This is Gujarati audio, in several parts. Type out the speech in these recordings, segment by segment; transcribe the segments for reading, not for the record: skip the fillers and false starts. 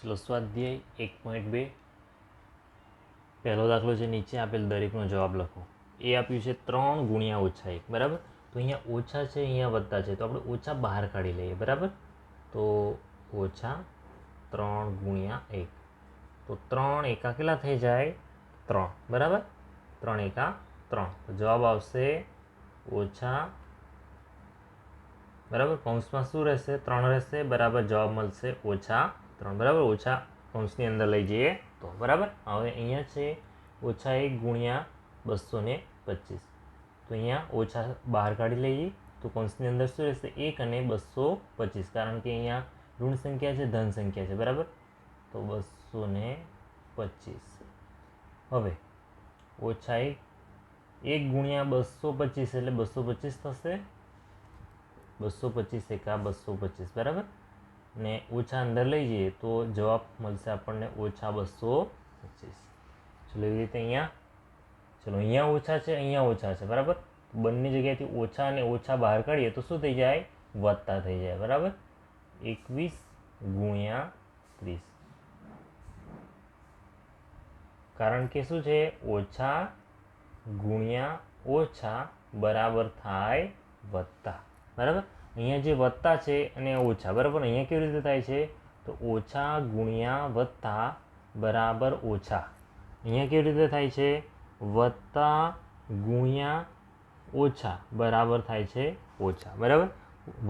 ચલો સ્વાધ્યાય 1.2 પહેલો દાખલો છે, નીચે આપેલ દરેકનો જવાબ લખો. એ આપ્યું છે 3 ગુણ્યા ઓછા 1, બરાબર. તો અહીંયા ઓછા છે, અહીંયા વત્તા છે, તો આપણે ઓછા બહાર કાઢી લઈએ, બરાબર. તો ઓછા 3 ગુણ્યા 1, તો 3 એકા કેટલા થઈ જાય? 3, બરાબર. 3 એકા 3, તો જવાબ આવશે ઓછા, બરાબર. કૌંસમાં શું રહેશે? 3 રહેશે, બરાબર. જવાબ મળશે ઓછા 3, બરાબર. ઓછા કૌંસની અંદર લઈ જઈએ તો, બરાબર. હવે અહીંયા છે ઓછા 1 ગુણ્યા 225, તો અહીંયા ઓછા બહાર કાઢી લઈએ તો કૌંસની અંદર શું રહેશે? 1 અને 225, કારણ કે અહીંયા ઋણ સંખ્યા છે, ધન સંખ્યા છે, બરાબર. તો 225. હવે ઓછા 1 ગુણ્યા 225 એટલે 225 થશે. 225 એકા 225, બરાબર. ને ઓછા અંદર લઈ જઈએ તો જવાબ મળશે આપણને ઓછા 225. ચલો એવી રીતે અહીંયા, ચલો અહીંયા ઓછા છે, અહીંયા ઓછા છે, બરાબર. બંને જગ્યાએથી ઓછા અને ઓછા બહાર કાઢીએ તો શું થઈ જાય? વત્તા થઈ જાય, બરાબર. 21 ગુણ્યા 30, કારણ કે શું છે? ઓછા ગુણ્યા ઓછા બરાબર થાય વત્તા, બરાબર. અહીંયા જે વત્તા છે અને ઓછા, બરાબર. અહીંયા કેવી રીતે થાય છે? તો ઓછા ગુણ્યા વત્તા બરાબર ઓછા. અહીંયા કેવી રીતે થાય છે? વત્તા ગુણ્યા ઓછા બરાબર થાય છે ઓછા, બરાબર.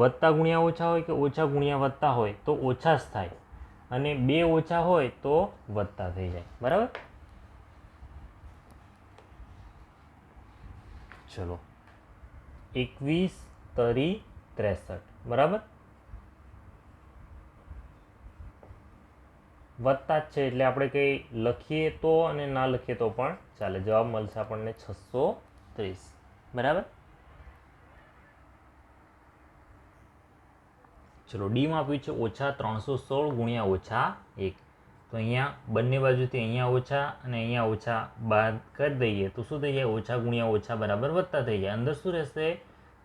વત્તા ગુણ્યા ઓછા હોય કે ઓછા ગુણ્યા વત્તા હોય તો ઓછા જ થાય, અને 2 ઓછા હોય તો વત્તા થઈ જાય, બરાબર. ચલો 21 તરી 63, બરાબર. વત્તા જ છે એટલે આપણે કંઈ લખીએ તો અને ના લખીએ તો પણ ચાલે. જવાબ મળશે આપણને 630, બરાબર. ચલો ડીમાં આપ્યું છે ઓછા 316 ગુણ્યા ઓછા 1, તો અહીંયા બંને બાજુથી અહીંયા ઓછા અને અહીંયા ઓછા બાદ કરી દઈએ તો શું થઈ જાય? ઓછા ગુણ્યા ઓછા બરાબર વત્તા થઈ જાય. અંદર શું રહેશે?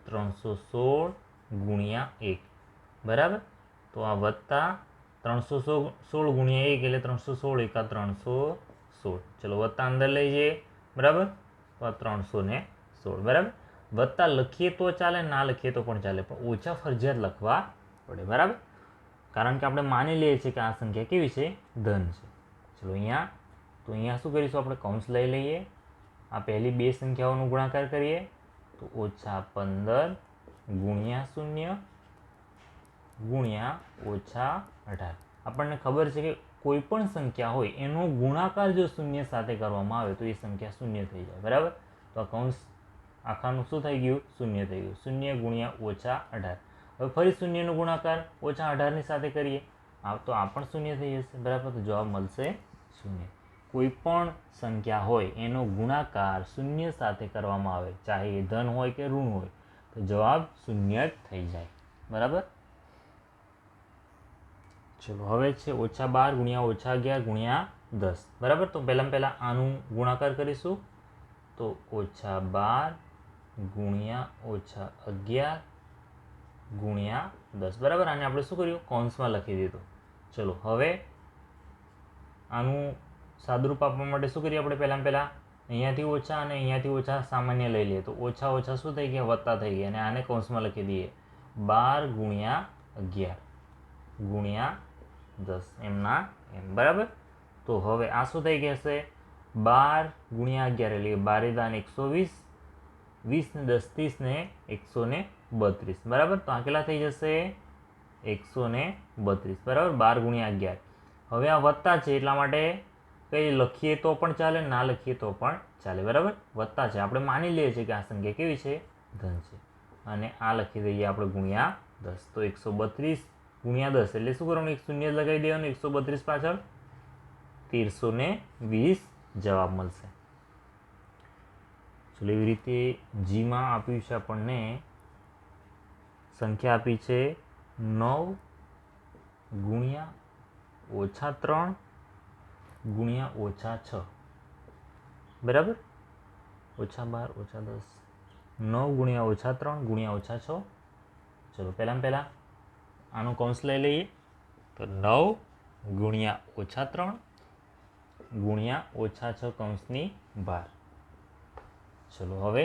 316 ગુણ્યા 1, બરાબર. તો આ વત્તા 316 ગુણ્યા 1 એટલે 316 એકા 316. ચલો વત્તા અંદર લઈ જઈએ, બરાબર. તો આ 316, બરાબર. વત્તા લખીએ તો ચાલે, ના લખીએ તો પણ ચાલે, પણ ઓછા ફરજિયાત લખવા પડે, બરાબર. કારણ કે આપણે માની લઈએ છીએ કે આ સંખ્યા કેવી છે? ધન છે. ચલો અહીંયા, તો અહીંયા શું કરીશું? આપણે કૌંસ લઈ લઈએ. આ પહેલી 2 સંખ્યાઓનો ગુણાકાર કરીએ તો ઓછા 15 ગુણ્યા 0 ગુણ્યા ઓછા 18. આપણને ખબર છે કે કોઈ પણ સંખ્યા હોય એનો ગુણાકાર જો 0 સાથે કરવામાં આવે તો એ સંખ્યા 0 થઈ જાય, બરાબર. તો આ કૌંસ આખાનું શું થઈ ગયું? 0 થઈ ગયું. 0 ગુણ્યા ઓછા 18. હવે ફરી 0નો ગુણાકાર ઓછા 18ની સાથે કરીએ તો આ પણ 0 થઈ જશે, બરાબર. તો જવાબ મળશે 0. કોઈ પણ સંખ્યા હોય એનો ગુણાકાર 0 સાથે કરવામાં આવે, ચાહે એ ધન હોય કે ઋણ હોય, તો જવાબ 0 જ થઈ જાય, બરાબર. ચલો હવે છે ઓછા 12 ગુણ્યા ઓછા 11 ગુણ્યા 10, બરાબર. તો પહેલાં આનું ગુણાકાર કરીશું તો ઓછા 12 ગુણ્યા ઓછા 11 ગુણ્યા 10, બરાબર. આને આપણે શું કર્યું? કૌંસમાં લખી દીધું. ચલો હવે આનું સાદુરૂપ આપવા માટે શું કરીએ આપણે? પહેલાં અહીંયાથી ઓછા અને અહીંયાથી ઓછા સામાન્ય લઈ લઈએ તો ઓછા ઓછા શું થઈ ગયા? વત્તા થઈ ગયા. અને આને કૌંસમાં લખી દઈએ 12 ગુણ્યા 11 ગુણ્યા 10, એમના એમ, બરાબર. તો હવે આ શું થઈ જશે? 12 ગુણ્યા 11 એટલે 12 દાન 120, 20 ને 10 30 ને 132, બરાબર. તો આ કેટલા થઈ જશે? 132, બરાબર. 12 ગુણ્યા 11. હવે આ વત્તા છે એટલા માટે કંઈ લખીએ તો પણ ચાલે, ના લખીએ તો પણ ચાલે, બરાબર. વત્તા છે, આપણે માની લઈએ છીએ કે આ સંખ્યા કેવી છે? ધન છે. અને આ લખી દઈએ આપણે ગુણ્યા 10, તો 132 ગુણ્યા 10 એટલે શું કરવાનું? એક શૂન્ય લગાવી દેવાનું 132 પાછળ, 1320 જવાબ મળશે. ચલો એવી રીતે જીમાં આપ્યું છે આપણને સંખ્યા આપી છે 9 ગુણ્યા ઓછા 3 ગુણ્યા ઓછા 6, બરાબર. ઓછા 12 ઓછા 10, 9 ગુણ્યા ઓછા 3 ગુણ્યા ઓછા 6. ચલો પહેલાં આનો કૌંસ લઈ લઈએ તો 9 ગુણ્યા -3 ગુણ્યા -6 કૌંસની બહાર. ચલો હવે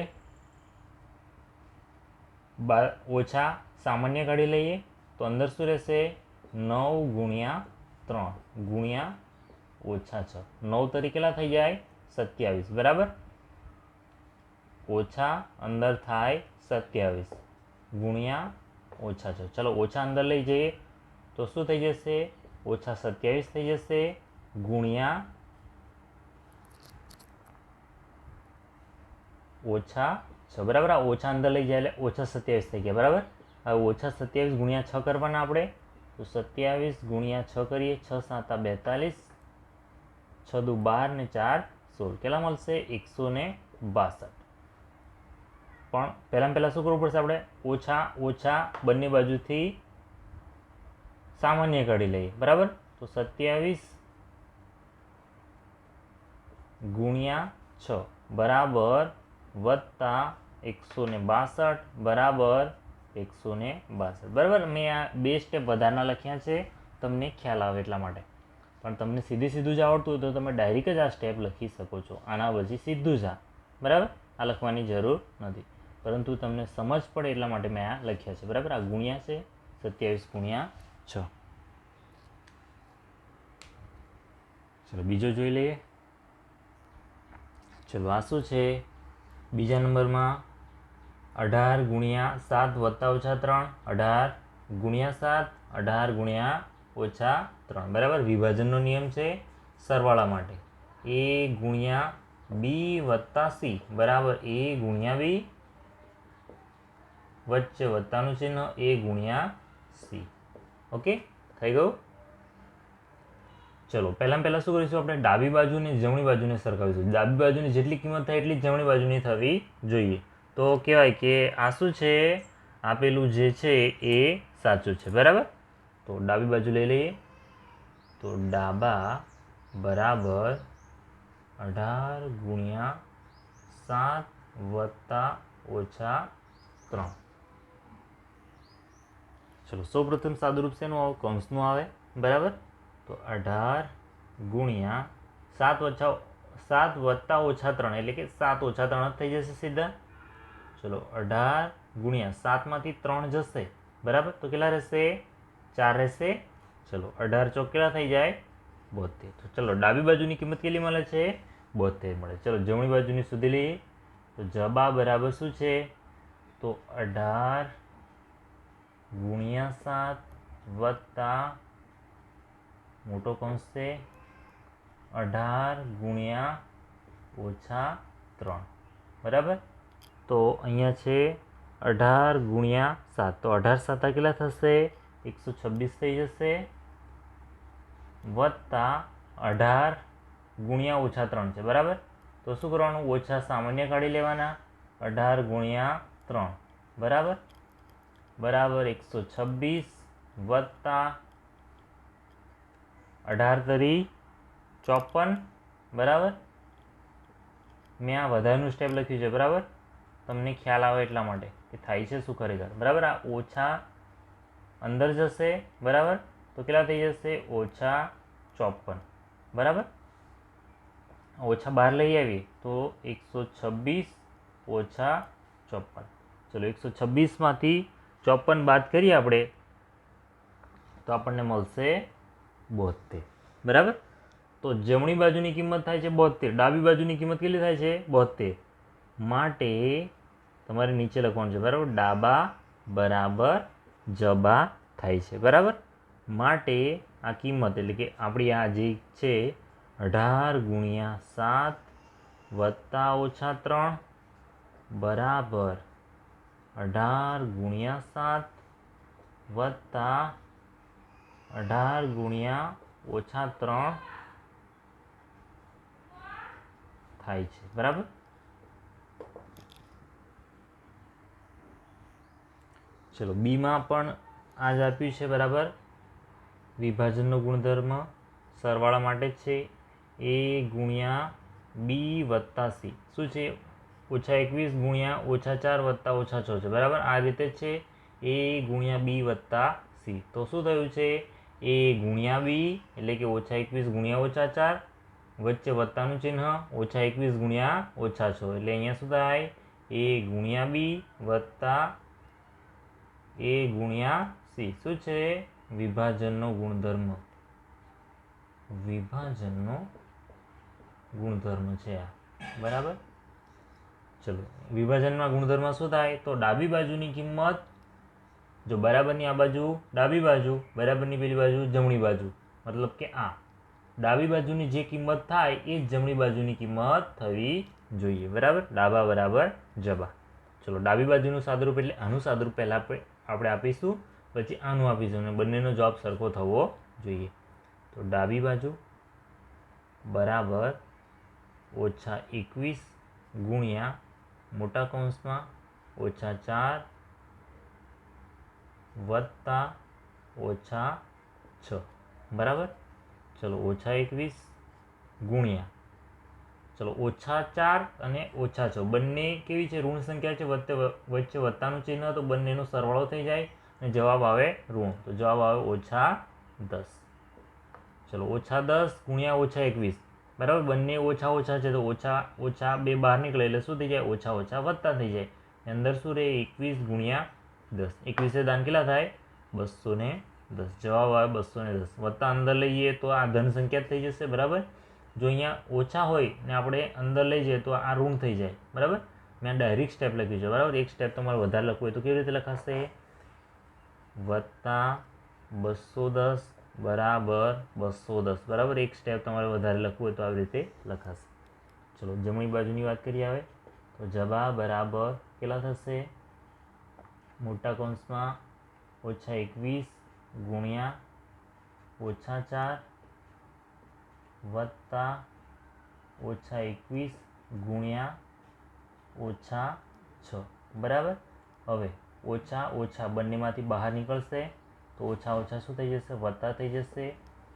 ઓછા સામાન્ય કાઢી લઈએ તો અંદર શું રહેશે? 9 ગુણ્યા 3 ગુણ્યા -6. 9 તરીકે કેટલા થઈ જાય? 27. બરાબર. ઓછા અંદર થાય 27 ગુણ્યા -6. ચલો ઓછા અંદર લઈ જઈએ તો શું થઈ જશે? -27 થઈ જશે ગુણ્યા -6. બરાબર. આ ઓછા અંદર લઈ જાય એટલે -27 થઈ ગયા. બરાબર. હવે -27 ગુણ્યા 6 કરવાના આપણે. તો 27 ગુણ્યા 6 કરીએ. 6 7 42, 6 દુ 12 ને 4 16. કેટલા મળશે? 162. પણ પહેલાં શું કરવું પડશે આપણે? ઓછા બંને બાજુથી સામાન્ય કાઢી લઈએ. બરાબર. તો 27 ગુણ્યા 6 બરાબર વત્તા 162 બરાબર 162. બરાબર. મેં આ 2 સ્ટેપ વધારના લખ્યા છે તમને ખ્યાલ આવે એટલા માટે. પણ તમને સીધું જ આવડતું હોય તો તમે ડાયરેક્ટ જ આ સ્ટેપ લખી શકો છો. આના પછી સીધું જ આ. બરાબર. આ લખવાની જરૂર નથી, પરંતુ તમને સમજ પડે એટલા માટે મેં આ લખ્યા છે. બરાબર. આ ગુણ્યા છે 27 ગુણ્યા 6. ચલો બીજો જોઈ લઈએ. ચલો આ શું છે? બીજા નંબરમાં 18 ગુણ્યા 7 વત્તા -3 18 ગુણ્યા 7 18 ગુણ્યા -3. બરાબર. વિભાજનનો નિયમ છે સરવાળા માટે. a ગુણ્યા b વત્તા c બરાબર a ગુણ્યા b વચ્ચે વત્તાનું ચિહ્ન a ગુણ્યા c. ઓકે, થઈ ગયું. ચલો પહેલાં શું કરીશું આપણે? ડાબી બાજુ ને જમણી બાજુને સરખાવીશું. ડાબી બાજુની જેટલી કિંમત થાય એટલી જમણી બાજુની થવી જોઈએ. તો કહેવાય કે આ શું છે? આપેલું જે છે એ સાચું છે. બરાબર. તો ડાબી બાજુ લઈ લઈએ. તો ડાબા બરાબર 18 ગુણ્યા 7 વત્તા -3. ચલો સૌપ્રથમ સાદુરૂપ શેનું આવે? કૌંસનું આવે. બરાબર. તો 18 ગુણ્યા 7 વત્તા -3 એટલે કે 7 - 3 જ થઈ જશે સીધા. ચલો 18 ગુણ્યા 7માંથી 3 જશે. બરાબર. તો કેટલા રહેશે? 4 રહેશે. ચલો 18 ચોક કેટલા થઈ જાય? 72. તો ચલો ડાબી બાજુની કિંમત કેટલી મળે છે? 72 મળે. ચલો જમણી બાજુની સુધી લઈએ. તો જબા બરાબર શું છે? તો 18 ગુણ્યા 7 વત્તા મોટો કૌંસ છે 18 ગુણ્યા -3. બરાબર. તો અહીંયા છે 18 ગુણ્યા 7. તો 18 7 કેટલા થશે? 126 થઈ જશે વત્તા 18 ગુણ્યા -3 છે. બરાબર. તો શું કરવાનું? ઓછા સામાન્ય કાઢી લેવાના. 18 ગુણ્યા 3 બરાબર 126 વત્તા 18 તરી 54. બરાબર. મેં આ વધારેનું સ્ટેપ લખ્યું છે. બરાબર. તમને ખ્યાલ આવે એટલા માટે કે થાય છે શું ખરેખર. બરાબર. આ ઓછા અંદર જશે. બરાબર. તો કેટલા થઈ જશે? -54. બરાબર. ઓછા બહાર લઈ આવીએ તો 126 -54. ચલો 126માંથી 54 બાદ કરીએ આપણે તો આપણને મળશે 72. બરાબર. તો જમણી બાજુની કિંમત થાય છે 72, ડાબી બાજુની કિંમત કેટલી થાય છે? 72. માટે તમારે નીચે લખવાનું છે. બરાબર. ડાબા બરાબર જબા થાય છે. બરાબર. માટે આ કિંમત એટલે કે આપણી આ જે છે 18 ગુણ્યા 7 વત્તા -3 બરાબર 18 ગુણ્યા 7 વત્તા 18 ગુણ્યા -3 થાય છે. બરાબર. ચલો બીમાં પણ આ જ આપ્યું છે. બરાબર. વિભાજનનો ગુણધર્મ સરવાળા માટે છે. a ગુણ્યા b વત્તા c શું છે? -21 ગુણ્યા -4 વત્તા -6 છે. બરાબર. આ રીતે છે a ગુણ્યા b વત્તા c. તો શું થયું છે? એ ગુણ્યા બી એટલે કે -21 ગુણ્યા -4, વચ્ચે વત્તાનું ચિહ્ન, -21 ગુણ્યા -6 એટલે અહીંયા શું થાય? એ ગુણ્યા બી વત્તા એ ગુણ્યા સી. શું છે? વિભાજનનો ગુણધર્મ. વિભાજનનો ગુણધર્મ છે આ, બરાબર. ચલો, વિભાજનમાં ગુણધર્મ શું થાય? તો ડાબી બાજુની કિંમત, જો બરાબરની આ બાજુ ડાબી બાજુ, બરાબરની પેલી બાજુ જમણી બાજુ, મતલબ કે આ ડાબી બાજુની જે કિંમત થાય એ જ જમણી બાજુની કિંમત થવી જોઈએ, બરાબર. ડાબા બરાબર જબા. ચલો, ડાબી બાજુનું સાદુરૂપ એટલે આનું સાદુરૂપ પહેલાં આપણે આપીશું, પછી આનું આપીશું અને બંનેનો જવાબ સરખો થવો જોઈએ. તો ડાબી બાજુ બરાબર -21 ગુણ્યા મોટા કૌંસમાં -4 વત્તા -6, બરાબર. ચલો, -21 ગુણ્યા, ચલો -4 અને -6 બંને કેવી છે? ઋણ સંખ્યા છે. વચ્ચે વત્તાનું ચિહ્ન, તો બંનેનો સરવાળો થઈ જાય અને જવાબ આવે ઋણ, તો જવાબ આવે -10. ચલો, -10 ગુણ્યા -21, બરાબર. બંને ઓછા ઓછા છે, તો ઓછા બે બહાર નીકળે એટલે શું થઈ જાય? ઓછા વત્તા થઈ જાય. અંદર શું રહે? 21 ગુણ્યા 10. 21 દાન કેટલા થાય? 210. જવાબ આવે 210. વત્તા અંદર લઈએ તો આ ધન સંખ્યા થઈ જશે, બરાબર. જો અહીંયા ઓછા હોય ને આપણે અંદર લઈ જઈએ તો આ ઋણ થઈ જાય, બરાબર. મેં ડાયરેક્ટ સ્ટેપ લખ્યું છે, બરાબર. એક સ્ટેપ તમારે વધારે લખવું હોય તો કેવી રીતે લખાશે? વત્તા 210 બરાબર 210, બરાબર. એક સ્ટેપ તમારે વધારે લખવું હોય તો આવી રીતે લખાશે. ચલો, જમણી બાજુની વાત કરીએ હવે. તો જવાબ બરાબર કેટલા થશે? મોટા કૌંસમાં -21 ગુણ્યા -4 વત્તા -21 ગુણ્યા -6, બરાબર. હવે ઓછા બંનેમાંથી બહાર નીકળશે તો ઓછા શું થઈ જશે? વત્તા થઈ જશે.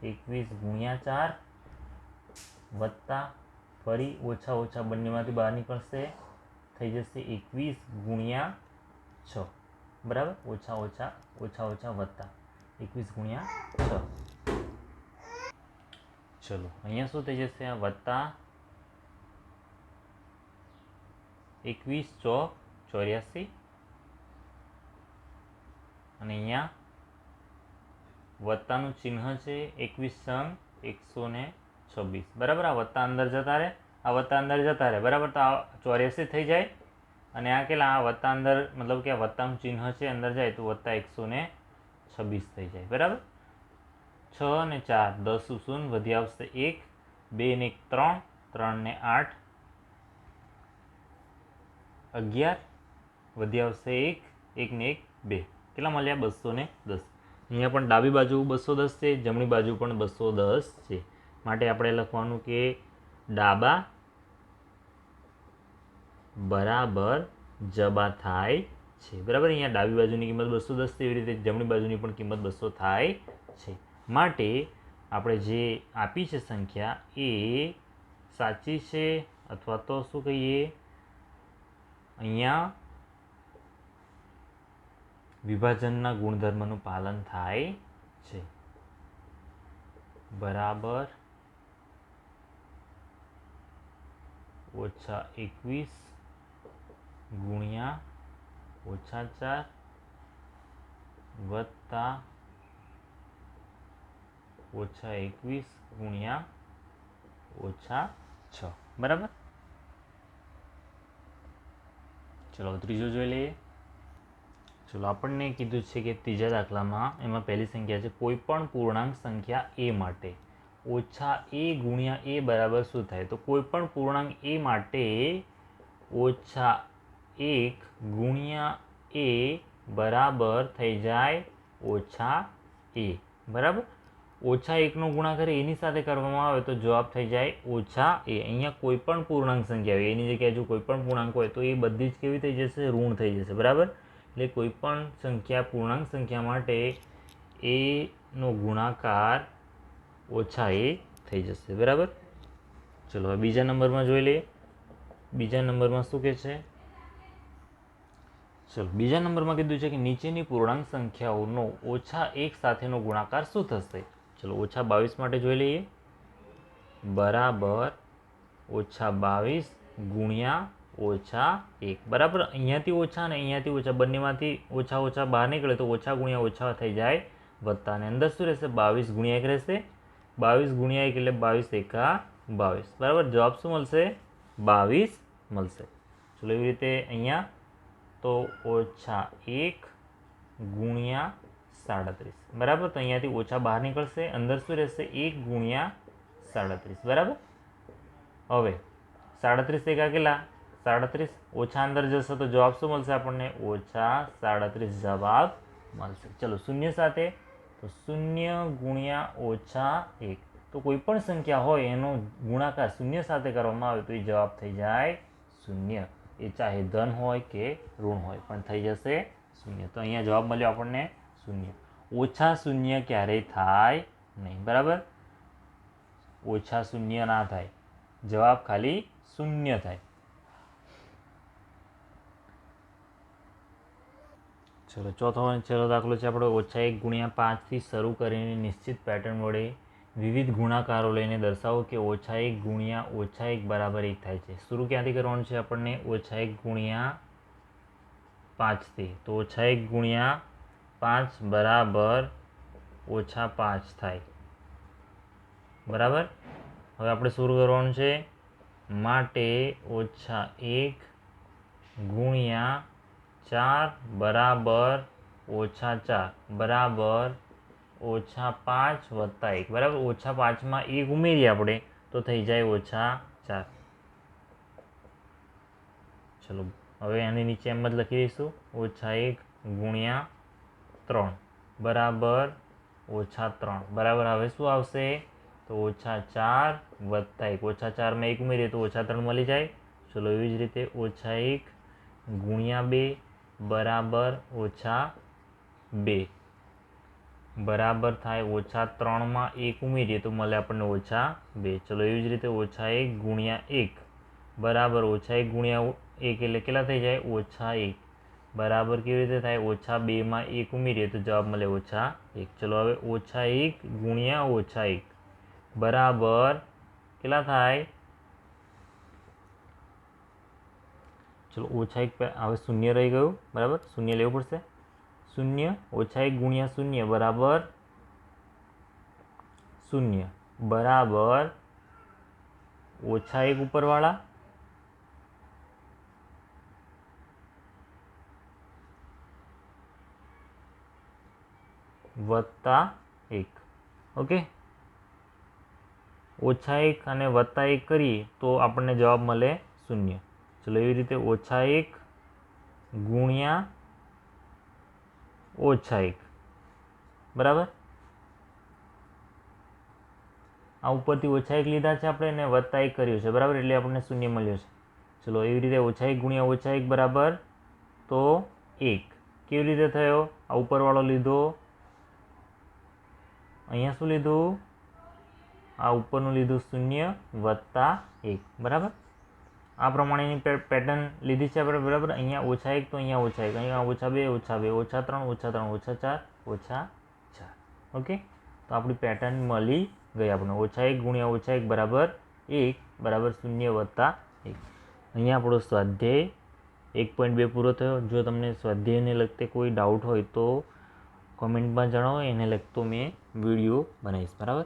21 ગુણ્યા 4 વત્તા ફરી ઓછા બંનેમાંથી બહાર નીકળશે, થઈ જશે 21 ગુણ્યા 6, બરાબર. ઓછા વત્તા 21 ગુણ્યા 6. ચલો, અહીંયા શું થઈ જશે? આ વત્તા 21 ચોક 84 અને અહીંયા વત્તાનું ચિહ્ન છે. 21 સંગ 126, બરાબર. આ વત્તા અંદર જતા રહે, બરાબર. તો આ 84 થઈ જાય અને આ કેટલા? આ વત્તા અંદર, મતલબ કે આ વત્તાનું ચિહ્ન છે અંદર જાય તો વત્તા 126 થઈ જાય, બરાબર. 6 ને 4 10 શૂન્ય વધી આવશે 1, 2 ને 1 3, 3 ને 8 11 વધી આવશે 1, 1 ને 1 2, કેટલા મળ્યા? 210. અહીંયા પણ ડાબી બાજુ 210 છે, જમણી બાજુ પણ 210 છે. માટે આપણે લખવાનું કે ડાબા બરાબર જબા થાય છે, બરાબર. અહીંયા ડાબી બાજુની કિંમત 210 છે, એવી રીતે જમણી બાજુની પણ કિંમત 200 થાય છે. માટે આપણે જે આપી છે સંખ્યા એ સાચી છે, અથવા તો શું કહીએ? અહીંયા વિભાજનના ગુણધર્મનું પાલન થાય છે. બરાબર -21 ગુણ્યા -4 વત્તા -21 ગુણ્યા -6, બરાબર. ચલો, ત્રીજો જોઈ લઈએ. ચલો, આપણને કીધું છે કે ત્રીજા દાખલામાં એમાં પહેલી સંખ્યા છે કોઈ પણ પૂર્ણાંક સંખ્યા એ માટે -a ગુણ્યા a બરાબર શું થાય? તો કોઈ પણ પૂર્ણાંક a માટે -1 ગુણ્યા a બરાબર થઈ જાય -a, બરાબર. -1નો ગુણાકાર એની સાથે કરવામાં આવે તો જવાબ થઈ જાય -a. અહીંયા કોઈ પણ પૂર્ણાંક સંખ્યા હોય એની જગ્યાએ જો કોઈ પણ પૂર્ણાંક હોય તો એ બધી જ કેવી થઈ જશે? ઋણ થઈ જશે, બરાબર. એટલે કોઈ પણ સંખ્યા, પૂર્ણાંક સંખ્યા માટે a નો ગુણાકાર -a થઈ જશે, બરાબર. ચલો, હવે બીજા નંબરમાં જોઈ લઈએ. બીજા નંબરમાં શું કહે છે? ચલો બીજા નંબરમાં કીધું છે કે નીચેની પૂર્ણાંક સંખ્યાઓનો -1 સાથેનો ગુણાકાર શું થશે. ચલો -22 માટે જોઈ લઈએ. બરાબર -22 ગુણ્યા -1 બરાબર. અહીંયાથી ઓછા અને અહીંયાથી ઓછા બંનેમાંથી ઓછા ઓછા બહાર નીકળે તો ઓછા ગુણ્યા ઓછા થઈ જાય વત્તા, અને અંદર શું રહેશે 22 ગુણ્યા 1 રહેશે. 22 ગુણ્યા 1 એટલે 22 એકા 22 બરાબર. જવાબ શું મળશે? 22 મળશે. ચલો એવી રીતે અહીંયા તો -1 ગુણ્યા 37 બરાબર. તો અહીંયાથી ઓછા બહાર નીકળશે, અંદર શું રહેશે 1 ગુણ્યા 37 બરાબર. હવે 37 એકા કેટલા? 37 ઓછા અંદર જશે તો જવાબ શું મળશે આપણને? -37 જવાબ મળશે. ચલો શૂન્ય સાથે તો 0 ગુણ્યા -1. તો કોઈ પણ સંખ્યા હોય એનો ગુણાકાર શૂન્ય સાથે કરવામાં આવે તો એ જવાબ થઈ જાય શૂન્ય. એ ચાહે ધન હોય કે ઋણ હોય પણ થઈ જશે શૂન્ય. તો અહીંયા જવાબ મળ્યો આપણને શૂન્ય. ઓછા શૂન્ય ક્યારેય થાય નહીં બરાબર. ઓછા શૂન્ય ના થાય, જવાબ ખાલી શૂન્ય થાય. ચલો ચોથો અને છેલ્લો દાખલો છે આપણો -1 ગુણ્યા 5 થી શરૂ કરીને નિશ્ચિત પેટર્ન વડે વિવિધ ગુણાકારો લઈને દર્શાવો કે -1 ગુણ્યા -1 બરાબર 1 થાય છે. શરૂ ક્યાંથી કરવાનું છે આપણને? -1 ગુણ્યા 5 થી. તો -1 ગુણ્યા 5 બરાબર -5 થાય બરાબર. હવે આપણે શરૂ કરવાનું છે માટે -1 ગુણ્યા 4 બરાબર -4 બરાબર -5 વત્તા 1 બરાબર. -5માં 1 ઉમેરીએ આપણે તો થઈ જાય -4. ચલો હવે આની નીચે એમ જ લખી દઈશું -1 ગુણ્યા 3 બરાબર -3 બરાબર. હવે શું આવશે? તો -4 વત્તા 1. -4માં 1 ઉમેરીએ તો -3 મળી જાય. ચલો એવી જ રીતે -1 ગુણ્યા 2 બરાબર -2 બરાબર થાય -3માં 1 ઉમેરીએ તો મળે આપણને -2. ચલો એવી જ રીતે -1 ગુણ્યા 1 બરાબર -1 ગુણ્યા 1 એટલે કેટલા થઈ જાય? -1 બરાબર કેવી રીતે થાય? -2માં 1 ઉમેરીએ તો જવાબ મળે -1. ચલો હવે -1 ગુણ્યા -1 બરાબર કેટલા થાય? ચલો -1 હવે શૂન્ય રહી ગયું બરાબર. શૂન્ય લેવું પડશે. 0 -1 ગુણ્યા 0 બરાબર 0 બરાબર -1 ઉપરવાળા વત્તા 1. ઓકે. -1 અને +1 કરીએ તો આપણને જવાબ મળે 0. ચલો એવી રીતે -1 ગુણ્યા -1 બરાબર. આ ઉપરથી -1 લીધા છે આપણે અને +1 કર્યું છે બરાબર, એટલે આપણને 0 મળ્યો છે. ચલો એવી રીતે -1 ગુણ્યા -1 બરાબર તો 1. કેવી રીતે થયો? આ ઉપરવાળો લીધો, અહીંયા શું લીધું? આ ઉપરનું લીધું 0 વત્તા 1 બરાબર. આ પ્રમાણેની પેટર્ન લીધી છે આપણે બરાબર. અહીંયા -1 તો અહીંયા -1, અહીંયા -2 -2 -3 -3 -4 -4. ઓકે. તો આપણી પેટર્ન મળી ગઈ આપણને. -1 ગુણ્યા -1 બરાબર 1 બરાબર 0 વત્તા 1. અહીંયા આપણો સ્વાધ્યાય 1.2 પૂરો થયો. જો તમને સ્વાધ્યાયને લગતે કોઈ ડાઉટ હોય તો કોમેન્ટમાં જણાવો, એને લગતો મેં વિડીયો બનાવીશ બરાબર.